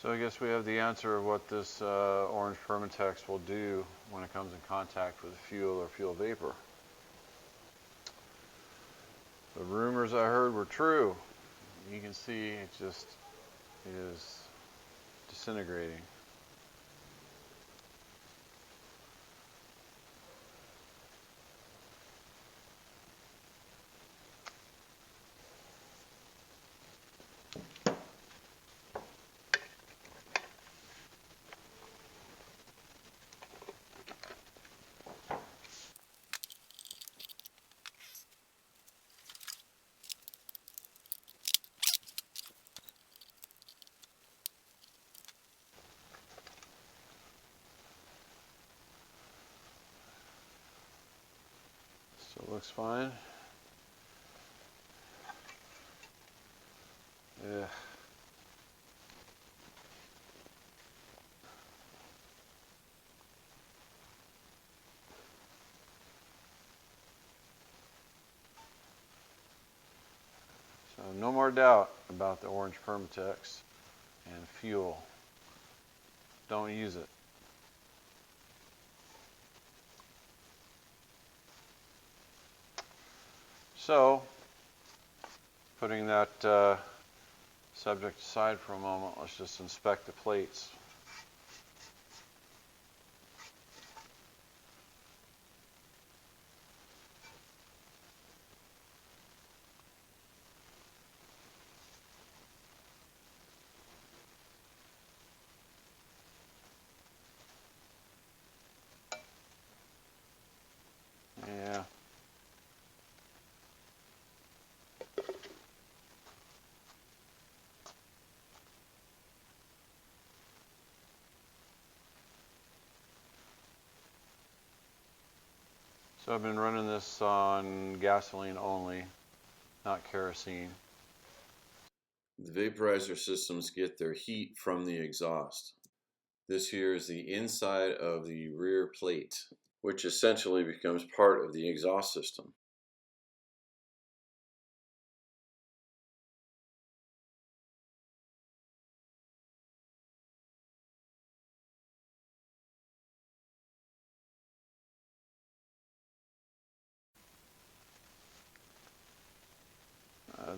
So I guess we have the answer of what this orange Permatex will do when it comes in contact with fuel or fuel vapor. The rumors I heard were true. You can see it just is disintegrating. So it looks fine. Yeah. So no more doubt about the orange Permatex and fuel. Don't use it. So, putting that subject aside for a moment, let's just inspect the plates. Yeah. So I've been running this on gasoline only, not kerosene. The vaporizer systems get their heat from the exhaust. This here is the inside of the rear plate, which essentially becomes part of the exhaust system.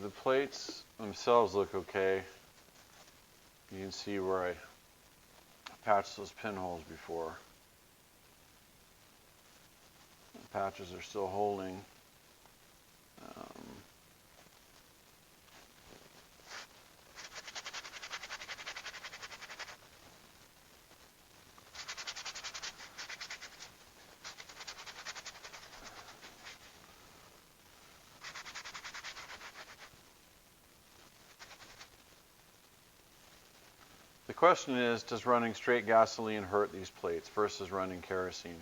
The plates themselves look okay. You can see where I patched those pinholes before. The patches are still holding. The question is, does running straight gasoline hurt these plates versus running kerosene?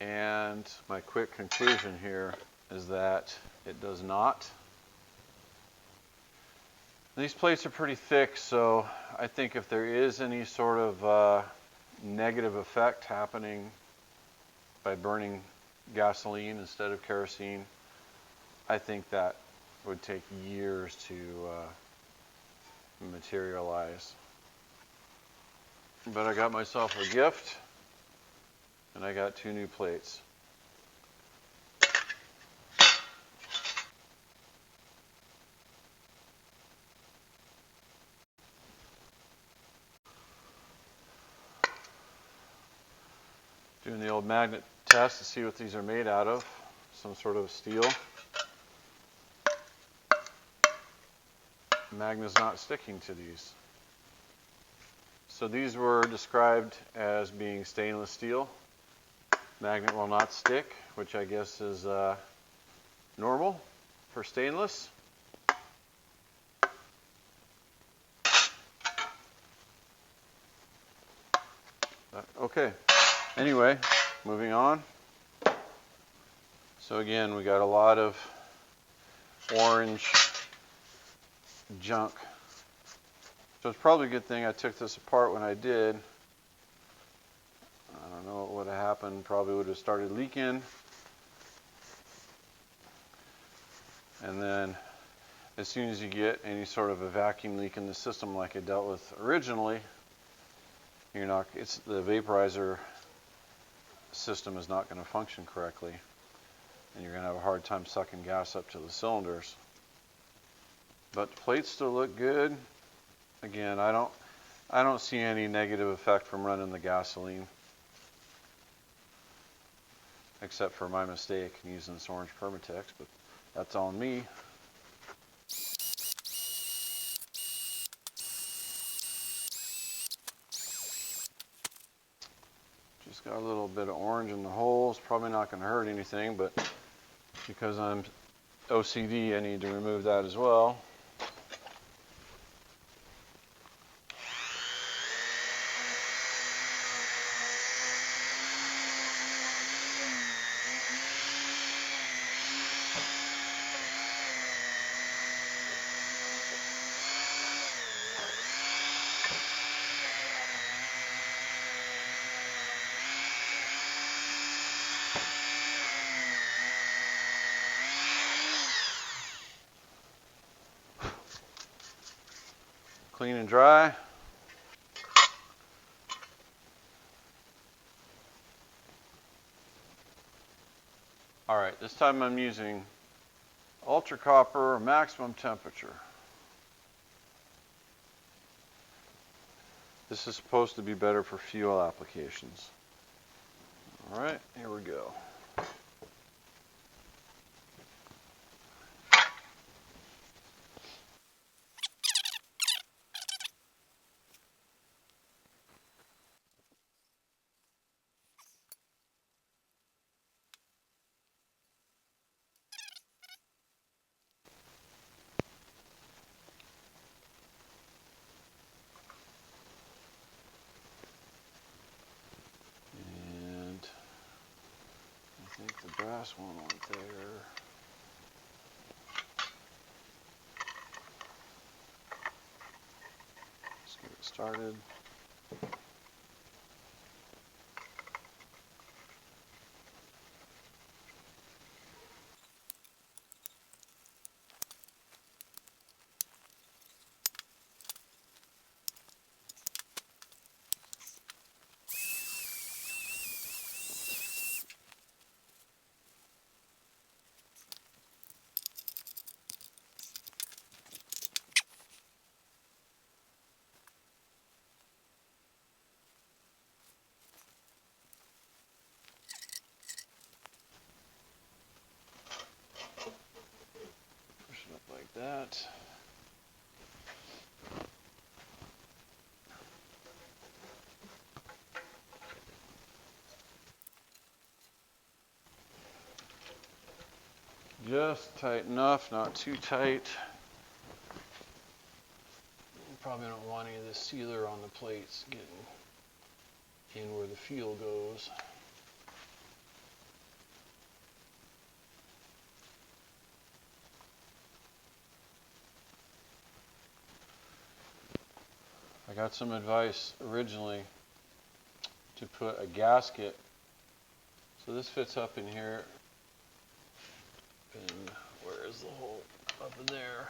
And my quick conclusion here is that it does not. These plates are pretty thick, so I think if there is any sort of negative effect happening by burning gasoline instead of kerosene, I think that would take years to materialize. But I got myself a gift, and I got 2 new plates. Doing the old magnet test to see what these are made out of, some sort of steel. The magnet's not sticking to these. So these were described as being stainless steel. Magnet will not stick, which I guess is normal for stainless. Okay, anyway, moving on. So again, we got a lot of orange junk. So it's probably a good thing I took this apart when I did. I don't know what would have happened. Probably would have started leaking. And then as soon as you get any sort of a vacuum leak in the system like I dealt with originally, it's the vaporizer system is not going to function correctly, and you're going to have a hard time sucking gas up to the cylinders. But the plates still look good. Again, I don't see any negative effect from running the gasoline, except for my mistake in using this orange Permatex, but that's on me. Just got a little bit of orange in the holes. Probably not going to hurt anything, but because I'm OCD, I need to remove that as well. Clean and dry. All right, this time I'm using ultra copper maximum temperature. This is supposed to be better for fuel applications. All right, here we go. And I think the brass one went there. Let's get it started. Push it up like that. Just tight enough, not too tight. You probably don't want any of this sealer on the plates getting in where the fuel goes. I got some advice originally to put a gasket. So this fits up in here. And where is the hole? Up in there.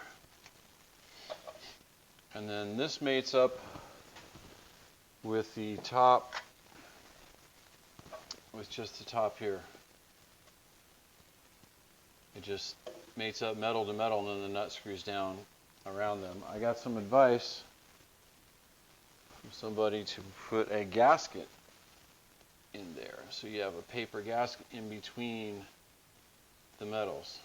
And then this mates up with the top, with just the top here. It just mates up metal to metal, and then the nut screws down around them. I got some advice from somebody to put a gasket in there. So you have a paper gasket in between the metals.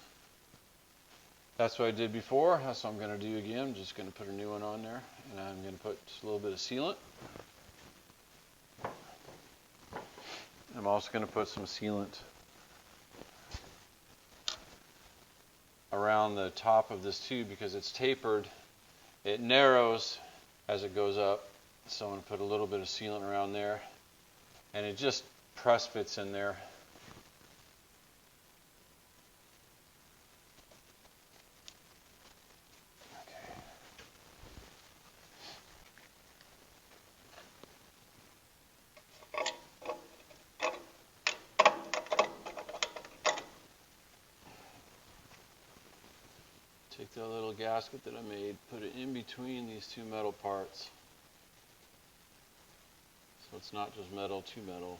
That's what I did before. That's what I'm going to do again. I'm just going to put a new one on there, and I'm going to put just a little bit of sealant. I'm also going to put some sealant around the top of this tube because it's tapered. It narrows as it goes up, so I'm going to put a little bit of sealant around there, and it just press fits in there. Take that little gasket that I made, put it in between these two metal parts. So it's not just metal to metal.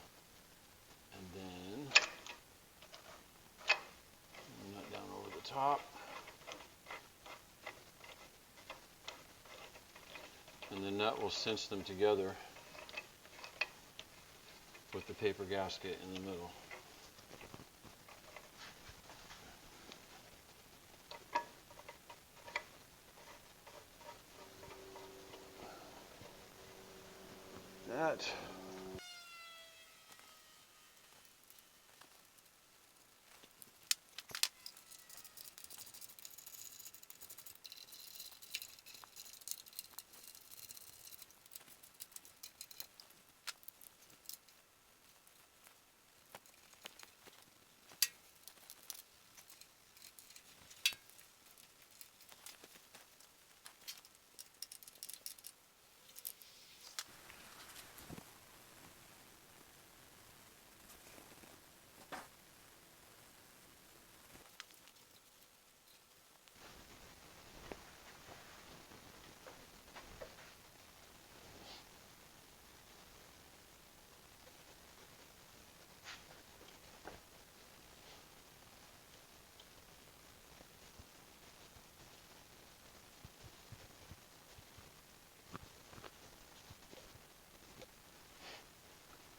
And then nut down over the top. And the nut will cinch them together with the paper gasket in the middle. That.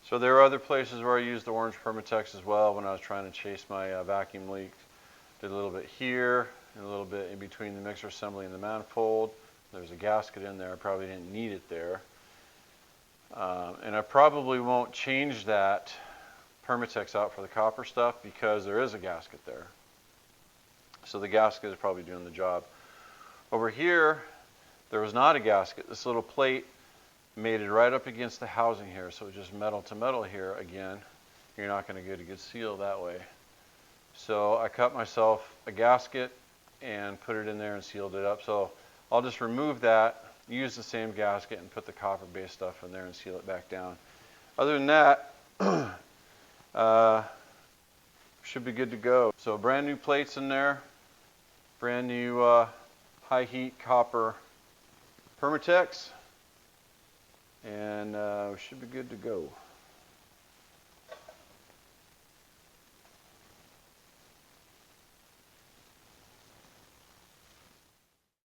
So there are other places where I used the orange Permatex as well when I was trying to chase my vacuum leak. Did a little bit here, and a little bit in between the mixer assembly and the manifold. There's a gasket in there. I probably didn't need it there. And I probably won't change that Permatex out for the copper stuff because there is a gasket there. So the gasket is probably doing the job. Over here, there was not a gasket. This little plate made it right up against the housing here, so it's just metal to metal here again. You're not going to get a good seal that way. So I cut myself a gasket and put it in there and sealed it up. So I'll just remove that, use the same gasket, and put the copper-based stuff in there and seal it back down. Other than that, should be good to go. So brand new plates in there, brand new high heat copper Permatex, and we should be good to go.